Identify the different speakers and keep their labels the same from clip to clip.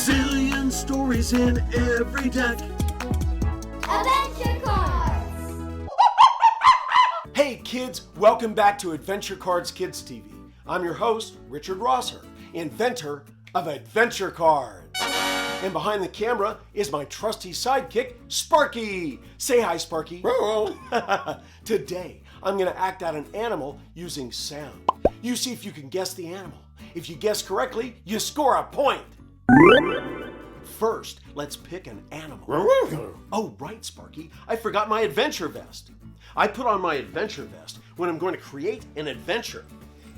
Speaker 1: zillion stories in every deck.
Speaker 2: Adventure Cards!
Speaker 3: Hey kids, welcome back to Adventure Cards Kids TV. I'm your host, Richard Rosser, inventor of Adventure Cards. And behind the camera is my trusty sidekick, Sparky. Say hi, Sparky. Today, I'm going to act out an animal using sound. You see if you can guess the animal. If you guess correctly, you score a point. First, let's pick an animal. Oh, right, Sparky. I forgot my adventure vest. I put on my adventure vest when I'm going to create an adventure.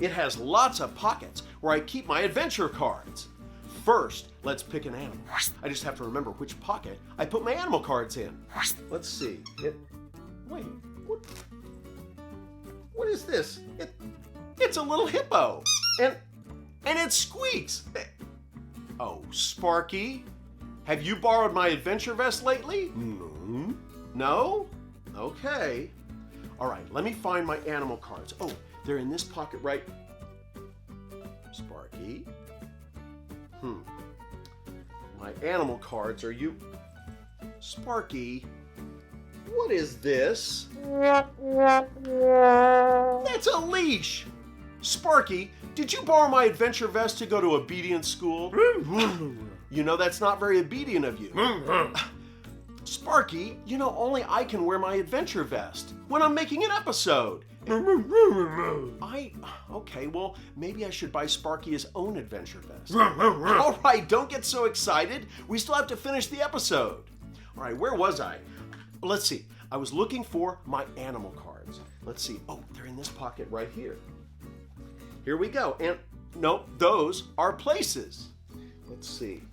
Speaker 3: It has lots of pockets where I keep my adventure cards. First, let's pick an animal. I just have to remember which pocket I put my animal cards in. Let's see. Wait, what is this? It's a little hippo. And it squeaks. Oh, Sparky, have you borrowed my adventure vest lately? No? Okay. All right, let me find my animal cards. Oh, they're in this pocket right. Sparky. My animal cards are you. Sparky, what is this? That's a leash. Sparky, did you borrow my adventure vest to go to obedience school? You know that's not very obedient of you. Sparky, you know only I can wear my adventure vest when I'm making an episode. Okay, well, maybe I should buy Sparky his own adventure vest. All right, don't get so excited. We still have to finish the episode. All right, where was I? Let's see. I was looking for my animal cards. Let's see. Oh, they're in this pocket right here. Here we go. And no, those are places. Let's see.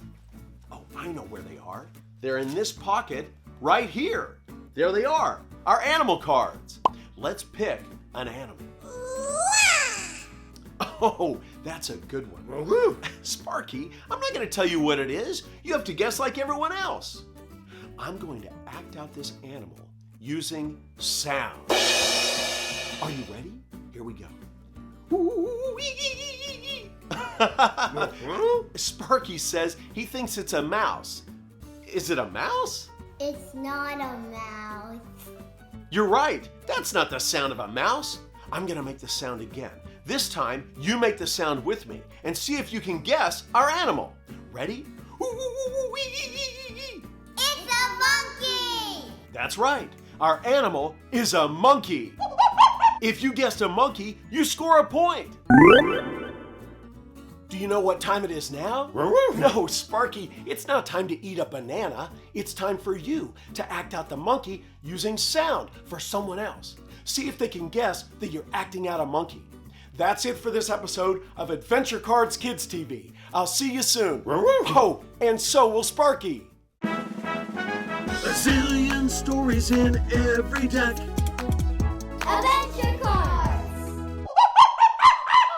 Speaker 3: Oh, I know where they are. They're in this pocket right here. There they are, our animal cards. Let's pick an animal. Oh, that's a good one. Sparky, I'm not going to tell you what it is. You have to guess like everyone else. I'm going to act out this animal using sound. Are you ready? Here we go. Sparky says he thinks it's a mouse. Is it a mouse?
Speaker 2: It's not a mouse.
Speaker 3: You're right. That's not the sound of a mouse. I'm going to make the sound again. This time, you make the sound with me and see if you can guess our animal. Ready?
Speaker 2: It's a monkey!
Speaker 3: That's right. Our animal is a monkey. If you guessed a monkey, you score a point. Do you know what time it is now? No, Sparky, it's not time to eat a banana. It's time for you to act out the monkey using sound for someone else. See if they can guess that you're acting out a monkey. That's it for this episode of Adventure Cards Kids TV. I'll see you soon. Oh, and so will Sparky.
Speaker 1: A zillion stories in every deck.
Speaker 2: Adventure